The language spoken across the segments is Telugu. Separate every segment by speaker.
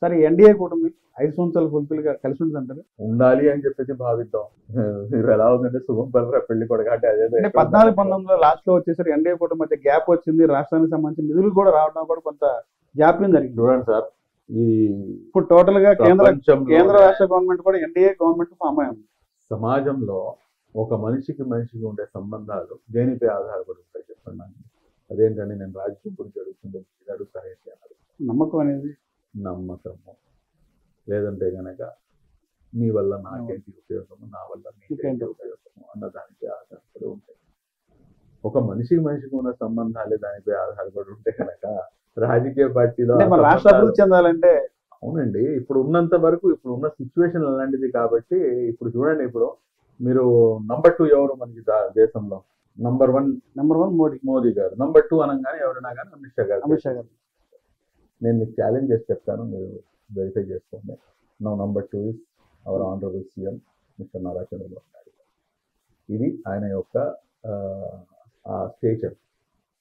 Speaker 1: సరే ఎన్డీఏ కూటమి 5 సంవత్సరాలు ఫుల్ఫిల్గా కలిసి ఉంటుంది అంటారు.
Speaker 2: ఉండాలి అని చెప్పేసి భావిద్దాం. మీరు ఎలా ఉందంటే శుభం పల్లె పెళ్లి కొడక అంటే అదే
Speaker 1: అంటే 14-19 లాస్ట్ లో వచ్చేసరికి ఎన్డీఏ కూటమి మధ్య గ్యాప్ వచ్చింది. రాష్ట్రానికి సంబంధించిన నిధులు కూడా రావడం కూడా కొంత జాప్యం జరిగింది.
Speaker 2: చూడండి సార్, ఈ
Speaker 1: ఇప్పుడు టోటల్ గా కేంద్ర
Speaker 2: ప్రపంచంలో
Speaker 1: రాష్ట్ర గవర్నమెంట్ కూడా ఎన్డీఏ గవర్నమెంట్ ఫామ్ అయ్యింది.
Speaker 2: సమాజంలో ఒక మనిషికి ఉండే సంబంధాలు దేనిపై ఆధారపడి ఉంటాయి చెప్పండి నాకు. అదేంటంటే నేను రాజకీయం గురించి అడుగుతుంటే మీరు అడుగుతారేంటి అన్నారు.
Speaker 1: నమ్మకం అనేది
Speaker 2: నమ్మకము, లేదంటే గనక నీ వల్ల నాకేంటి ఉపయోగము, నా వల్ల నీకేంటి ఉపయోగము అన్నదానిపై ఆధారపడి ఉంటాయి. ఒక మనిషికి ఉన్న సంబంధాలే దానిపై ఆధారపడి ఉంటే కనుక రాజకీయ పార్టీలో
Speaker 1: రాష్ట్ర అభివృద్ధి చెందాలంటే
Speaker 2: అవునండి. ఇప్పుడు ఉన్నంత వరకు ఇప్పుడు ఉన్న సిచ్యువేషన్ అలాంటిది కాబట్టి ఇప్పుడు చూడండి, ఇప్పుడు మీరు నంబర్ 2 ఎవరు మనకి దేశంలో? నంబర్ 1 మోదీ గారు. నంబర్ 2 అనగానే ఎవరైనా కానీ అమిత్ షా గారు. నేను మీకు ఛాలెంజ్ చేసి చెప్తాను, మీరు వెరిఫై చేసుకోండి. నా number 2 is our honourable CM mister Nara Chandrababu Naidu. ఇది ఆయన యొక్క స్టేచర్.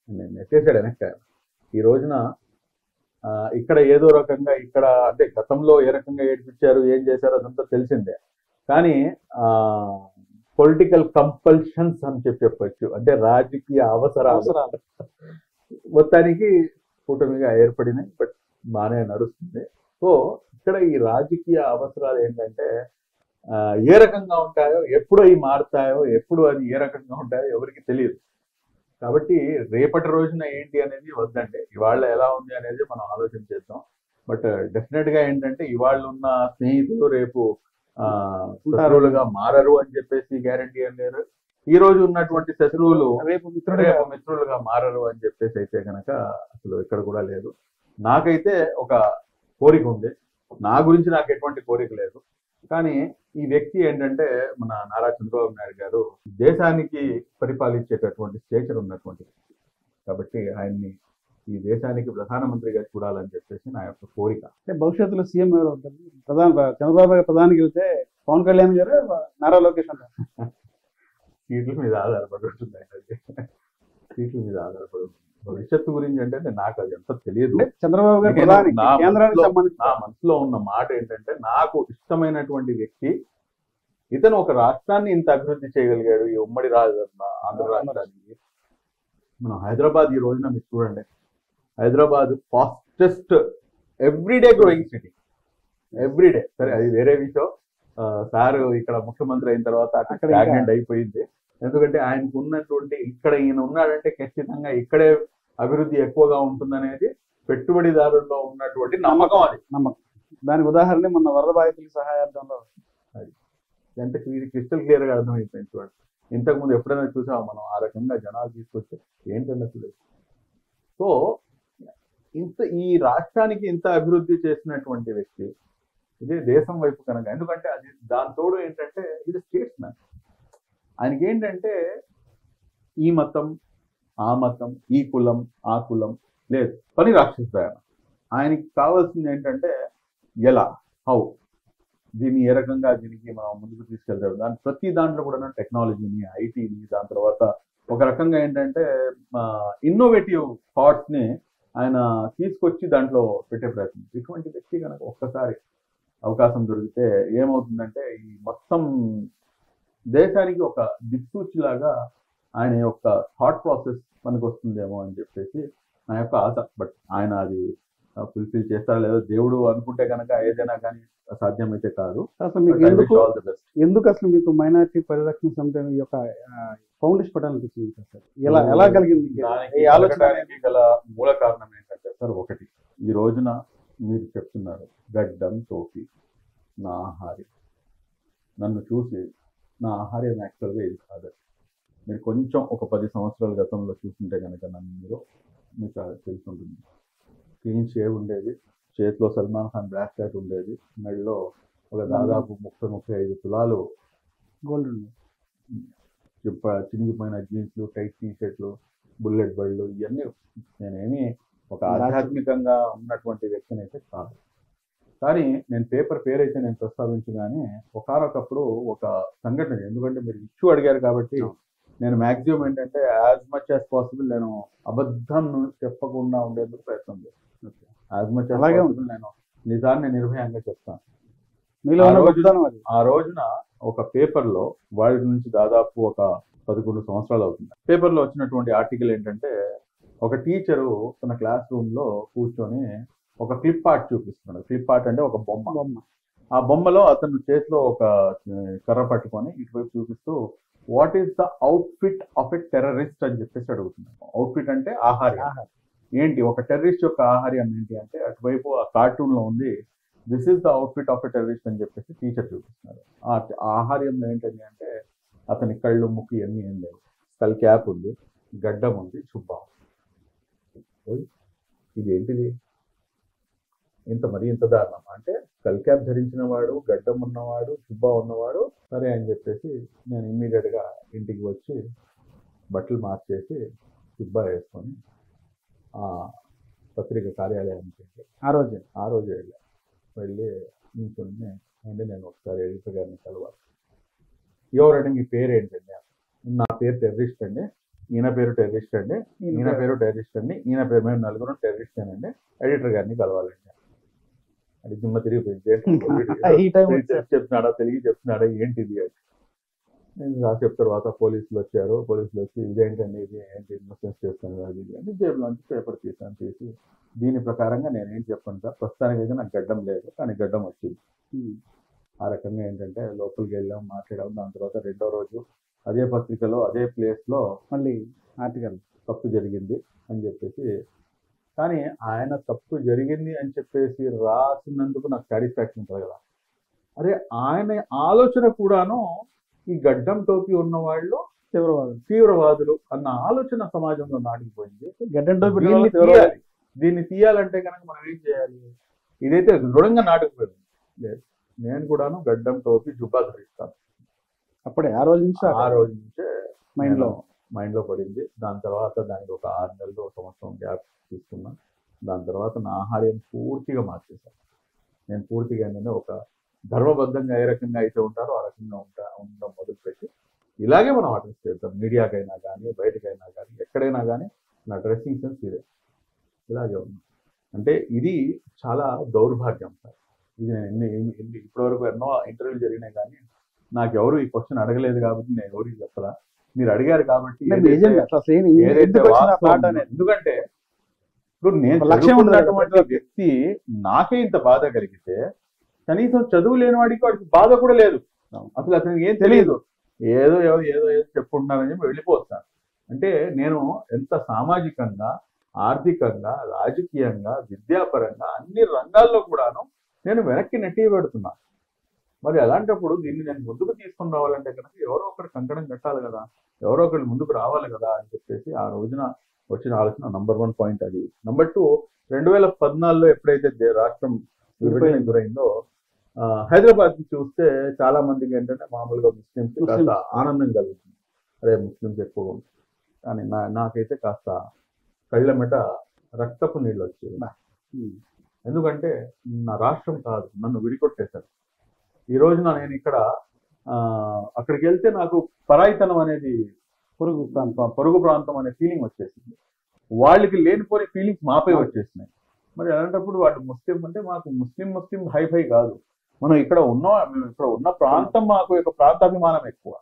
Speaker 2: నేను నెట్టేసాడు వెనక్కి. ఈ రోజున ఇక్కడ ఏదో రకంగా ఇక్కడ అంటే గతంలో ఏ రకంగా ఏడిపించారు, ఏం చేశారు అదంతా తెలిసిందే. కానీ పొలిటికల్ కంపల్షన్స్ అని చెప్పొచ్చు, అంటే రాజకీయ అవసరాలు మొత్తానికి కూటమిగా ఏర్పడినాయి. బట్ బాగానే నడుస్తుంది. సో ఇక్కడ ఈ రాజకీయ అవసరాలు ఏంటంటే ఏ రకంగా ఉంటాయో, ఎప్పుడు అవి మారుతాయో, ఎప్పుడు అది ఏ రకంగా ఉంటాయో ఎవరికి తెలియదు. కాబట్టి రేపటి రోజున ఏంటి అనేది వద్దండి, ఇవాళ ఎలా ఉంది అనేది మనం ఆలోచన చేద్దాం. బట్ డెఫినెట్ గా ఏంటంటే ఇవాళ ఉన్న స్నేహితులు రేపు శత్రువులుగా మారరు అని చెప్పేసి గ్యారంటీ అని లేరు. ఈ రోజు ఉన్నటువంటి శత్రువులు రేపు మిత్రులుగా మారరు అని చెప్పేసి అయితే కనుక అసలు ఇక్కడ కూడా లేదు. నాకైతే ఒక కోరిక ఉంది, నా గురించి నాకు ఎటువంటి కోరిక లేదు. కానీ ఈ వ్యక్తి ఏంటంటే మన నారా చంద్రబాబు నాయుడు గారు దేశానికి పరిపాలించేటటువంటి స్టేచర్ ఉన్నటువంటి వ్యక్తి కాబట్టి ఆయన్ని ఈ దేశానికి ప్రధానమంత్రిగా చూడాలని చెప్పేసి నా యొక్క కోరిక.
Speaker 1: అంటే భవిష్యత్తులో సీఎం ఎవరు అవుతారు? చంద్రబాబు గారు ప్రధానికి వెళ్తే పవన్ కళ్యాణ్ గారు, నారా లోకేష్ అంటారు.
Speaker 2: సీట్ల మీద ఆధారపడి ఉంటుంది ఆయన, సీట్ల మీద ఆధారపడి ఉంటుంది. భవిష్యత్తు గురించి అంటే నాకు అది ఎంత తెలియదు.
Speaker 1: చంద్రబాబు గారు
Speaker 2: నా మనసులో ఉన్న మాట ఏంటంటే, నాకు ఇష్టమైనటువంటి వ్యక్తి ఇతను ఒక రాష్ట్రాన్ని ఇంత అభివృద్ధి చేయగలిగాడు. ఈ ఉమ్మడి ఆంధ్ర రాష్ట్రానికి మనం హైదరాబాద్ ఈ రోజున మీరు చూడండి, Hyderabad fastest everyday growing city, everyday. సరే అది వేరే విషయం. సార్ ఇక్కడ ముఖ్యమంత్రి అయిన తర్వాత అక్కడ స్టాగ్నెంట్ అయిపోయింది. ఎందుకంటే ఆయనకు ఉన్నటువంటి ఇక్కడ ఈయన ఉన్నాడంటే ఖచ్చితంగా ఇక్కడే అభివృద్ధి ఎక్కువగా ఉంటుందనేది పెట్టుబడిదారుల్లో ఉన్నటువంటి నమ్మకం. అది
Speaker 1: నమ్మకం. దానికి ఉదాహరణ మొన్న వరద బాధితుల సహాయార్థంలో
Speaker 2: అది ఎంత క్రిస్టల్ క్లియర్ గా అర్థమైపోయింది. చూడండి, ఇంతకుముందు ఎప్పుడైనా చూసాము మనం ఆ రకంగా జనాలు తీసుకొస్తే ఏంటన్నట్లు. సో ఈ రాష్ట్రానికి ఇంత అభివృద్ధి చేసినటువంటి వ్యక్తి ఇదే దేశం వైపు కనుక, ఎందుకంటే అది దాని తోడు ఏంటంటే ఇది స్టేట్స్ మ్యాన్. ఆయనకి ఏంటంటే ఈ మతం ఆ మతం, ఈ కులం ఆ కులం లేదు, పని రాక్షసాయన. ఆయనకి కావాల్సింది ఏంటంటే ఎలా, హౌ, దీన్ని ఏ రకంగా దీనికి మనం ముందుకు తీసుకెళ్తాడు. ప్రతి దాంట్లో కూడా టెక్నాలజీని, ఐటీని, దాని తర్వాత ఒక రకంగా ఏంటంటే ఇన్నోవేటివ్ థాట్స్ ని ఆయన తీసుకొచ్చి దాంట్లో పెట్టే ప్రయత్నం. ఇటువంటి వ్యక్తి కనుక ఒక్కసారి అవకాశం దొరికితే ఏమవుతుందంటే ఈ మొత్తం దేశానికి ఒక దిక్సూచిలాగా ఆయన యొక్క థాట్ ప్రాసెస్ మనకు వస్తుందేమో అని చెప్పేసి నా యొక్క ఆశ. బట్ ఆయన అది ఫుల్ఫిల్ చేస్తారా లేదో దేవుడు అనుకుంటే కనుక ఏదైనా కానీ సాధ్యమైతే కాదు.
Speaker 1: ఎందుకు అసలు మీకు మైనారిటీ పరిరక్షణ సమితి యొక్క ఫౌండేషన్ పెట్టాలనిపించింది? ఎలా కలిగింది?
Speaker 2: ఈ ఆలోచనకి గల మూల కారణం ఏంటంటే సార్, ఒకటి ఈ రోజున మీరు చెప్తున్నారు గడ్డం టోపీ నా ఆహార్యం, నన్ను చూసి నా ఆహార్యం యాక్చువల్గా ఇది కాదు. మీరు కొంచెం ఒక 10 సంవత్సరాల గతంలో చూస్తుంటే కనుక నన్ను మీకు తెలుసుంటుంది. క్లీన్ షేవ్ ఉండేది, చేతిలో సల్మాన్ ఖాన్ బ్రాస్లెట్ ఉండేది, మెడలో ఒక దాదాపు 30-35 తులాలు
Speaker 1: గోల్డ్ ఉంది,
Speaker 2: చినిగిపోయిన జీన్స్లు, టైట్ టీ షర్ట్లు, బుల్లెట్ బళ్ళు, ఇవన్నీ. నేనేమి ఒక ఆధ్యాత్మికంగా ఉన్నటువంటి వ్యక్తిని అయితే కాదు. కానీ నేను పేరు అయితే నేను ప్రస్తావించగానే ఒకనొకప్పుడు ఒక సంఘటన, ఎందుకంటే మీరు ఇష్యూ అడిగారు కాబట్టి నేను మ్యాక్సిమం ఏంటంటే యాజ్ మచ్ యాజ్ పాసిబుల్ నేను అబద్ధం చెప్పకుండా ఉండేందుకు ప్రయత్నం చేస్తాను. యాజ్ మచ్ యాజ్ పాసిబుల్ నేను నిజాన్ని నిర్భయంగా చెప్తాను.
Speaker 1: మీలో
Speaker 2: ఆ
Speaker 1: ఉన్న
Speaker 2: రోజు-
Speaker 1: గొప్పతనం అది.
Speaker 2: ఆ రోజున ఒక పేపర్లో వాళ్ళ నుంచి దాదాపు ఒక 11 సంవత్సరాలు అవుతుంది. పేపర్లో వచ్చినటువంటి ఆర్టికల్ ఏంటంటే, ఒక టీచరు తన క్లాస్ రూమ్ లో కూర్చొని ఒక క్లిప్ ఆర్ట్ చూపిస్తున్నాడు. క్లిప్ ఆర్ట్ అంటే ఒక బొమ్మ.
Speaker 1: బొమ్మ.
Speaker 2: ఆ బొమ్మలో అతను చేతిలో ఒక కర్ర పట్టుకొని ఇటువైపు చూపిస్తూ what is the outfit of a terrorist అని చెప్పేసి అడుగుతున్నాడు. అవుట్ఫిట్ అంటే ఆహార్యం.
Speaker 1: ఆహా.
Speaker 2: ఏంటి ఒక టెర్రరిస్ట్ యొక్క ఆహార్యం ఏంటి అంటే, అటువైపు ఆ కార్టూన్ లో ఉంది this is the outfit of a terrorist అని చెప్పేసి టీచర్ చూపిస్తున్నారు. ఆ ఆహార్యం ఏంటండి అంటే, అతని కళ్ళు ముక్కు ఇవన్నీ ఏం లేవు, స్కల్ క్యాప్ ఉంది, గడ్డం ఉంది, చుబ్బా. ఇది ఏంటిది, ఇంత దారుణం అంటే, స్కల్ క్యాప్ ధరించిన వాడు, గడ్డం ఉన్నవాడు, చుబ్బా ఉన్నవాడు సరే అని చెప్పేసి నేను ఇమ్మీడియట్ గా ఇంటికి వచ్చి బట్టలు మార్చేసి చుబ్బా వేసుకొని ఆ పత్రిక కార్యాలయానికి వెళ్ళి ఆ రోజు వెళ్ళి నించుని, అంటే నేను ఒకసారి ఎడిటర్ గారిని కలవాలి. ఎవరంటే మీ పేరు ఏంటండి? నా పేరు టెర్రరిస్ట్ అండి, ఈయన పేరు టెర్రరిస్ట్ అండి, ఈయన పేరు టెర్రరిస్ట్ అండి, ఈయన పేరు, మేము నలుగురం టెర్రరిస్ట్ అండి, ఎడిటర్ గారిని కలవాలండి. అది దిమ్మ తిరిగిపోయింది.
Speaker 1: ఈ టైం వచ్చారు.
Speaker 2: చెప్తున్నాడా, తెలియ చెప్తున్నాడా, ఏంటిది అని నేను రాసేపు తర్వాత పోలీసులు వచ్చారు. పోలీసులు వచ్చి ఇదేంటండి, ఇది ఏంటి ఇన్వెస్టిగేషన్ చేస్తాను అది ఇది అని జేబులోంచి పేపర్ తీసి దీని ప్రకారంగా నేను ఏం చెప్పాను సార్, ప్రస్తుతానికి అయితే నాకు గడ్డం లేదు కానీ గడ్డం వచ్చింది. ఆ రకంగా ఏంటంటే లోపలికి వెళ్ళాం, మాట్లాడాం. దాని తర్వాత రెండో రోజు అదే పత్రికలో అదే ప్లేస్ లో
Speaker 1: మళ్ళీ ఆర్టికల్
Speaker 2: తప్పు జరిగింది అని చెప్పేసి, కానీ ఆయన తప్పు జరిగింది అని చెప్పేసి రాసినందుకు నాకు సాటిస్ఫాక్షన్ ఉంటుంది కదా. అరే ఆయన ఆలోచన కూడాను ఈ గడ్డం టోపీ ఉన్న వాళ్ళు తీవ్రవాదులు అన్న ఆలోచన సమాజంలో నాటిపోయింది.
Speaker 1: గడ్డం టోపీ
Speaker 2: దీన్ని తీయాలి. దీన్ని తీయాలంటే కనుక మనం ఏం చేయాలి? ఇదైతే దృఢంగా నాటుకుపోయింది. లేదు, నేను కూడాను గడ్డం టోపీ జుబ్బా ధరిస్తాను.
Speaker 1: అప్పుడే ఆ రోజు నుంచే
Speaker 2: మైండ్ లో పడింది. దాని తర్వాత దానికి ఒక 6 నెలలు, 1 సంవత్సరం గ్యాప్ తీసుకున్నాను. దాని తర్వాత నా ఆహార్యం పూర్తిగా మార్చేశాను. నేను పూర్తిగా ఏంటంటే ఒక ధర్మబద్ధంగా ఏ రకంగా అయితే ఉంటారో ఆ రకంగా ఉండడం మొదలుపెట్టి ఇలాగే మనం ఆర్డర్స్ చేద్దాం. మీడియాకైనా కానీ, బయటకైనా కానీ, ఎక్కడైనా కానీ నా డ్రెస్సింగ్ సెన్స్ ఇదే, ఇలాగే ఉంది. అంటే ఇది చాలా దౌర్భాగ్యం సార్. ఇది నేను ఇప్పటివరకు ఎన్నో ఇంటర్వ్యూలు జరిగినాయి కానీ నాకు ఎవరు ఈ క్వశ్చన్ అడగలేదు కాబట్టి నేను ఎవరికి చెప్పలా. మీరు అడిగారు కాబట్టి ఏదైతే వాస్తవం, ఎందుకంటే ఇప్పుడు నేను
Speaker 1: లక్ష్యం
Speaker 2: ఉన్నటువంటి వ్యక్తి నాకే ఇంత బాధ కలిగితే కనీసం చదువు లేని వాడికి వాడికి బాధ కూడా లేదు. అసలు అతనికి ఏం తెలియదు, ఏదో చెప్పుకుంటున్నారని చెప్పి వెళ్ళిపోతాను. అంటే నేను ఎంత సామాజికంగా, ఆర్థికంగా, రాజకీయంగా, విద్యాపరంగా అన్ని రంగాల్లో కూడాను నేను వెనక్కి నెట్టి పెడుతున్నా. మరి అలాంటప్పుడు దీన్ని నేను ముందుకు తీసుకుని రావాలంటే కనుక ఎవరో ఒకరు కంకణం కట్టాలి కదా, ఎవరో ఒకరు ముందుకు రావాలి కదా అని చెప్పేసి ఆ రోజున వచ్చిన ఆలోచన నంబర్ 1 పాయింట్ అది. నంబర్ 2, 2014లో ఎప్పుడైతే రాష్ట్రం విభజన గురైందో హైదరాబాద్ చూస్తే చాలా మందికి ఏంటంటే మామూలుగా ముస్లింస్ కాస్త ఆనందం కలుగుతుంది. అదే ముస్లింస్ ఎక్కువ ఉంది, కానీ నాకైతే కాస్త కళ్ళ మెట రక్తపు నీళ్ళు వచ్చేది. ఎందుకంటే నా రాష్ట్రం కాదు, నన్ను విడికొట్టేశారు. ఈ రోజున నేను ఇక్కడ అక్కడికి వెళ్తే నాకు పరాయితనం అనేది, పొరుగు ప్రాంతం అనే ఫీలింగ్ వచ్చేసింది. వాళ్ళకి లేనిపోని ఫీలింగ్స్ మాపై వచ్చేసినాయి. మరి అలాంటప్పుడు వాళ్ళు ముస్లిం అంటే మాకు ముస్లిం హైఫై కాదు, మనం ఇక్కడ ఉన్న ప్రాంతం మాకు యొక్క ప్రాంతాభిమానం ఎక్కువ.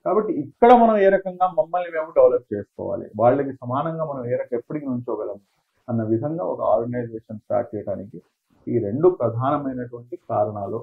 Speaker 2: కాబట్టి ఇక్కడ మనం ఏ రకంగా మమ్మల్ని మేము డెవలప్ చేసుకోవాలి, వాళ్ళకి సమానంగా మనం ఏ రకంగా ఎప్పటికీ ఉంచోగలం అన్న విధంగా ఒక ఆర్గనైజేషన్ స్టార్ట్ చేయడానికి ఈ 2 ప్రధానమైనటువంటి కారణాలు